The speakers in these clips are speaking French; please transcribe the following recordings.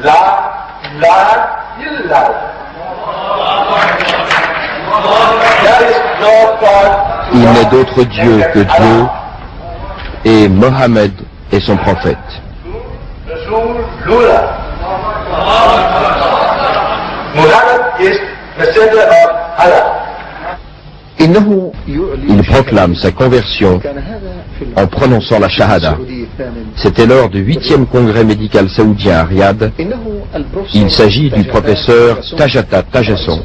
La ilaha illallah. There is no God. Il n'est d'autre Dieu que Dieu, et Mohammed est son prophète. Rasulullah. Muhammad is messenger of Allah. Il proclame sa conversion en prononçant la Shahada. C'était lors du 8e congrès médical saoudien à Riyad. Il s'agit du professeur Tajata Tajasson,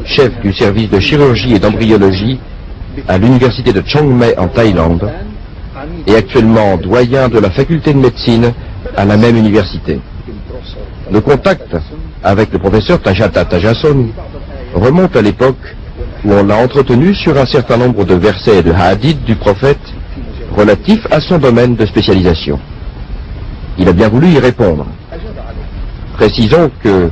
chef du service de chirurgie et d'embryologie à l'université de Chiang Mai en Thaïlande et actuellement doyen de la faculté de médecine à la même université. Le contact avec le professeur Tajata Tajasson remonte à l'époque où on l'a entretenu sur un certain nombre de versets et de hadiths du prophète relatifs à son domaine de spécialisation. Il a bien voulu y répondre. Précisons que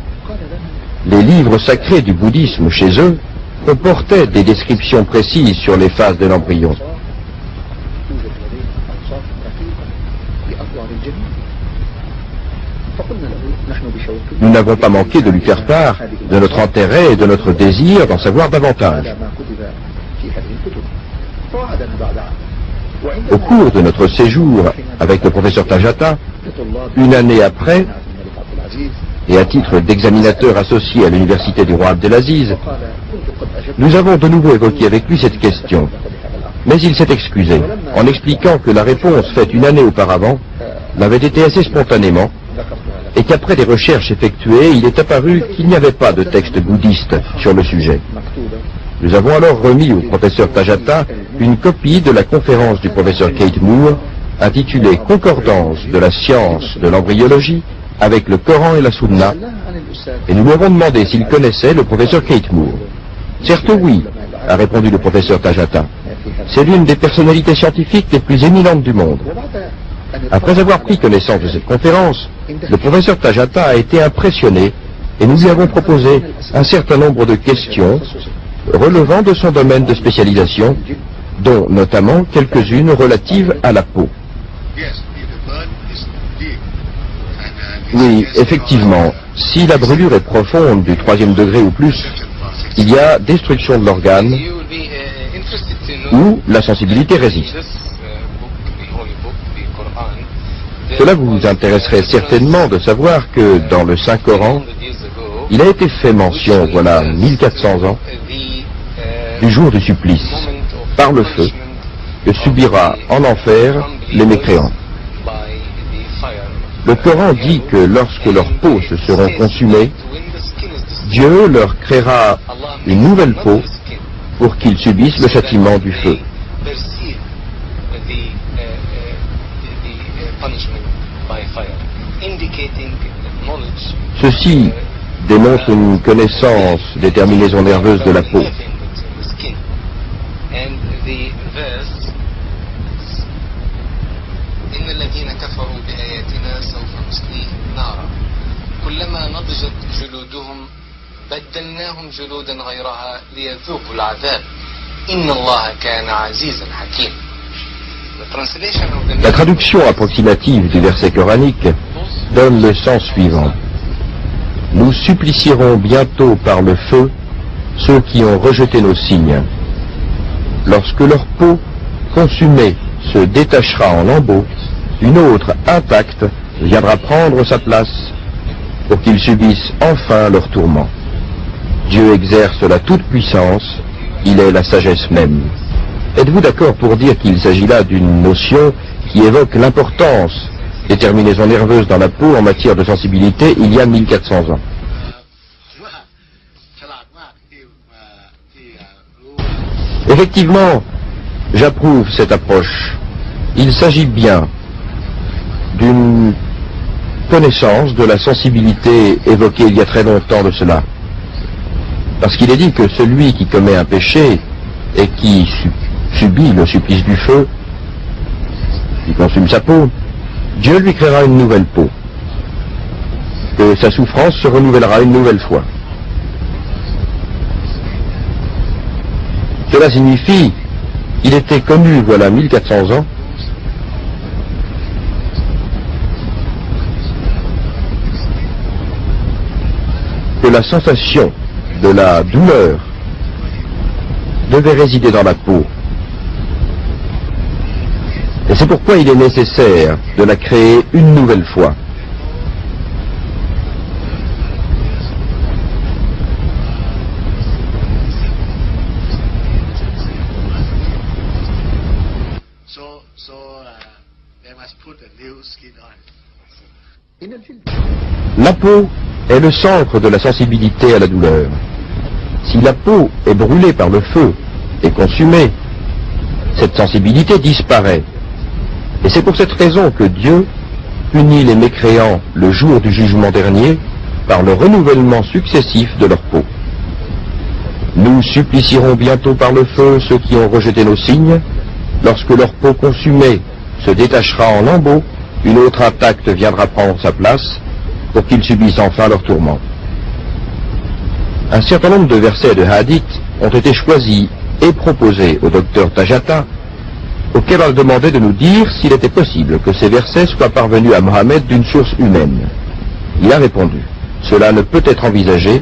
les livres sacrés du bouddhisme chez eux comportaient des descriptions précises sur les phases de l'embryon. Nous n'avons pas manqué de lui faire part de notre intérêt et de notre désir d'en savoir davantage. Au cours de notre séjour avec le professeur Tajata, une année après, et à titre d'examinateur associé à l'université du roi Abdelaziz, nous avons de nouveau évoqué avec lui cette question. Mais il s'est excusé, en expliquant que la réponse faite une année auparavant l'avait été assez spontanément, et qu'après des recherches effectuées, il est apparu qu'il n'y avait pas de texte bouddhiste sur le sujet. Nous avons alors remis au professeur Tajata une copie de la conférence du professeur Keith Moore, intitulée « Concordance de la science de l'embryologie avec le Coran et la Sunna », et nous lui avons demandé s'il connaissait le professeur Keith Moore. « Certes oui », a répondu le professeur Tajata. « C'est l'une des personnalités scientifiques les plus éminentes du monde. » Après avoir pris connaissance de cette conférence, le professeur Tajata a été impressionné et nous lui avons proposé un certain nombre de questions relevant de son domaine de spécialisation, dont notamment quelques-unes relatives à la peau. Oui, effectivement, si la brûlure est profonde du 3e degré ou plus, il y a destruction de l'organe où la sensibilité résiste. Cela vous intéresserait certainement de savoir que dans le Saint-Coran, il a été fait mention, voilà 1400 ans, du jour du supplice, par le feu, que subira en enfer les mécréants. Le Coran dit que lorsque leurs peaux se seront consumées, Dieu leur créera une nouvelle peau pour qu'ils subissent le châtiment du feu. Ceci démontre une connaissance des terminaisons nerveuses de la peau. La traduction approximative du verset coranique donne le sens suivant. Nous supplicierons bientôt par le feu ceux qui ont rejeté nos signes. Lorsque leur peau consumée se détachera en lambeaux, une autre intacte viendra prendre sa place pour qu'ils subissent enfin leur tourment. Dieu exerce la toute-puissance, il est la sagesse même. Êtes-vous d'accord pour dire qu'il s'agit là d'une notion qui évoque l'importance des terminaisons nerveuses dans la peau en matière de sensibilité il y a 1400 ans? Effectivement, j'approuve cette approche. Il s'agit bien d'une connaissance de la sensibilité évoquée il y a très longtemps de cela. Parce qu'il est dit que celui qui commet un péché et qui subit le supplice du feu, qui consume sa peau, Dieu lui créera une nouvelle peau, que sa souffrance se renouvellera une nouvelle fois. Cela signifie, il était connu, voilà 1400 ans, la sensation de la douleur devait résider dans la peau. Et c'est pourquoi il est nécessaire de la créer une nouvelle fois. La peau est le centre de la sensibilité à la douleur. Si la peau est brûlée par le feu et consumée, cette sensibilité disparaît. Et c'est pour cette raison que Dieu punit les mécréants le jour du jugement dernier par le renouvellement successif de leur peau. Nous supplicierons bientôt par le feu ceux qui ont rejeté nos signes. Lorsque leur peau consumée se détachera en lambeaux, une autre intacte viendra prendre sa place pour qu'ils subissent enfin leur tourment. Un certain nombre de versets de hadith ont été choisis et proposés au docteur Tajata, auquel on demandait de nous dire s'il était possible que ces versets soient parvenus à Mohammed d'une source humaine. Il a répondu, cela ne peut être envisagé.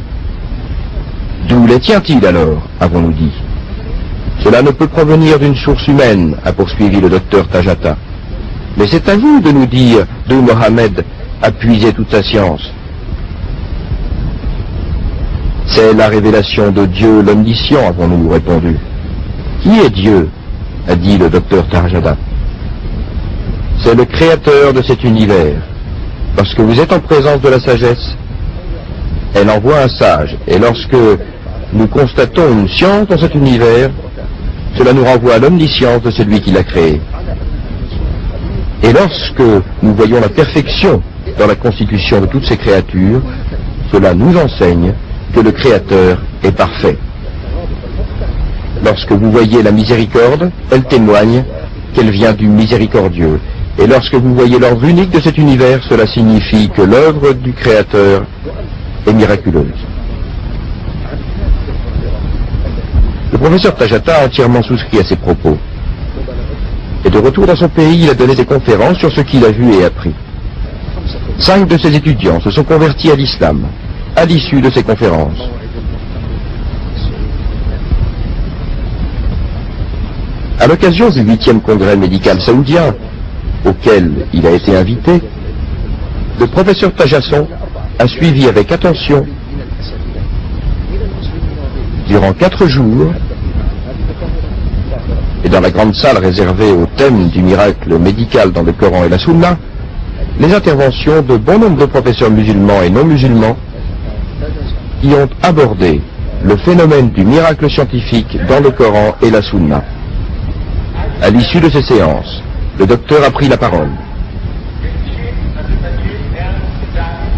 D'où les tient-il alors, avons-nous dit? Cela ne peut provenir d'une source humaine, a poursuivi le docteur Tajata. Mais c'est à vous de nous dire d'où Mohammed a puisé toute sa science. C'est la révélation de Dieu l'omniscient, avons-nous répondu. Qui est Dieu? A dit le docteur Tajata. C'est le créateur de cet univers. Lorsque vous êtes en présence de la sagesse, elle envoie un sage. Et lorsque nous constatons une science dans cet univers, cela nous renvoie à l'omniscience de celui qui l'a créé. Et lorsque nous voyons la perfection dans la constitution de toutes ces créatures, cela nous enseigne que le Créateur est parfait. Lorsque vous voyez la miséricorde, elle témoigne qu'elle vient du miséricordieux. Et lorsque vous voyez l'ordre unique de cet univers, cela signifie que l'œuvre du Créateur est miraculeuse. Le professeur Tajata a entièrement souscrit à ces propos. Et de retour dans son pays, il a donné des conférences sur ce qu'il a vu et appris. 5 de ses étudiants se sont convertis à l'islam à l'issue de ces conférences. À l'occasion du 8e congrès médical saoudien, auquel il a été invité, le professeur Tajasson a suivi avec attention, durant 4 jours, et dans la grande salle réservée au thème du miracle médical dans le Coran et la Sunna, les interventions de bon nombre de professeurs musulmans et non musulmans qui ont abordé le phénomène du miracle scientifique dans le Coran et la Sunna. À l'issue de ces séances, le docteur a pris la parole.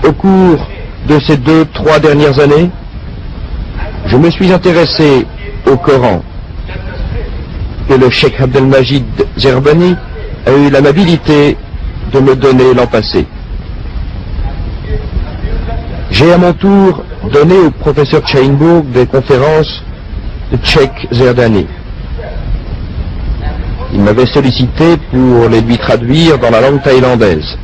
Au cours de ces 2-3 dernières années, je me suis intéressé au Coran que le Cheikh Abdelmajid Zerbani a eu l'amabilité de me donner l'an passé. J'ai à mon tour donné au professeur Chainbourg des conférences de Cheikh Zerdani. Il m'avait sollicité pour les lui traduire dans la langue thaïlandaise.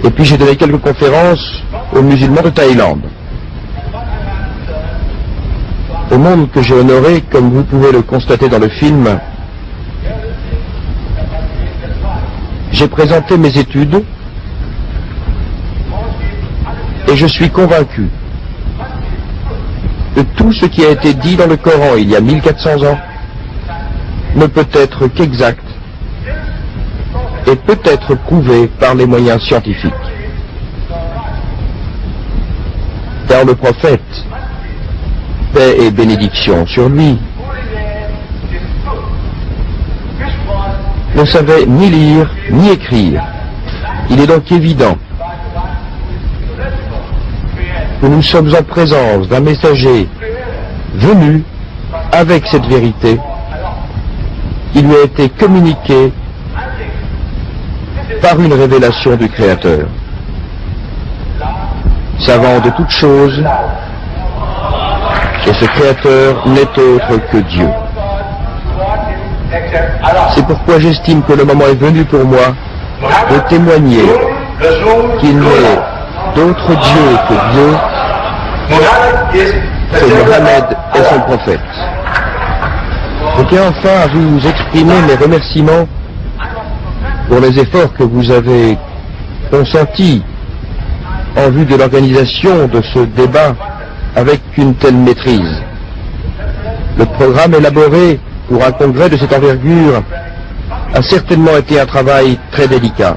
Et puis j'ai donné quelques conférences aux musulmans de Thaïlande. Au monde que j'ai honoré, comme vous pouvez le constater dans le film, j'ai présenté mes études et je suis convaincu que tout ce qui a été dit dans le Coran il y a 1400 ans ne peut être qu'exact et peut être prouvé par les moyens scientifiques. Car le prophète, paix et bénédiction sur lui, ne savait ni lire ni écrire. Il est donc évident que nous sommes en présence d'un messager venu avec cette vérité qui lui a été communiquée par une révélation du Créateur. Savant de toutes choses, et ce Créateur n'est autre que Dieu. C'est pourquoi j'estime que le moment est venu pour moi de témoigner qu'il n'est d'autre Dieu que Dieu Muhammad is c'est messenger Mohammed of et son Allah. prophète. Je tiens enfin à vous exprimer mes remerciements pour les efforts que vous avez consentis en vue de l'organisation de ce débat avec une telle maîtrise. Le programme élaboré pour un congrès de cette envergure a certainement été un travail très délicat.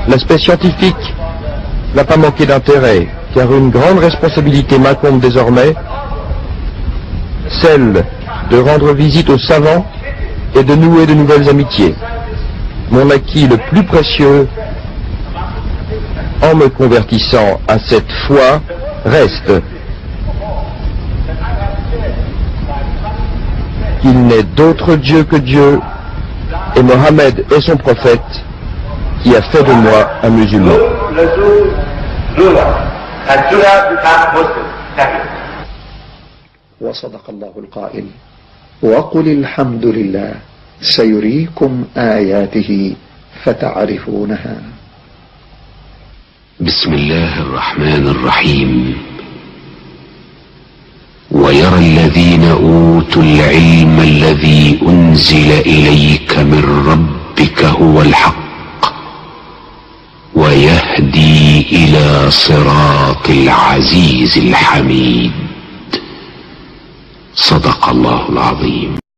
L'aspect scientifique n'a pas manqué d'intérêt, car une grande responsabilité m'incombe désormais, celle de rendre visite aux savants et de nouer de nouvelles amitiés. Mon acquis le plus précieux en me convertissant à cette foi reste qu'il n'est d'autre Dieu que Dieu et Mohammed est son prophète qui a fait de moi un musulman. Rasul Lula and should have become Muslim. Thank you. وصدق الله القائل وقل الحمد لله سيريكم آياته فتعرفونها. بسم الله الرحمن الرحيم. ويرى الذين أوتوا العلم الذي أنزل إليك من ربك هو الحق ويهدي إلى صراط العزيز الحميد. صدق الله العظيم.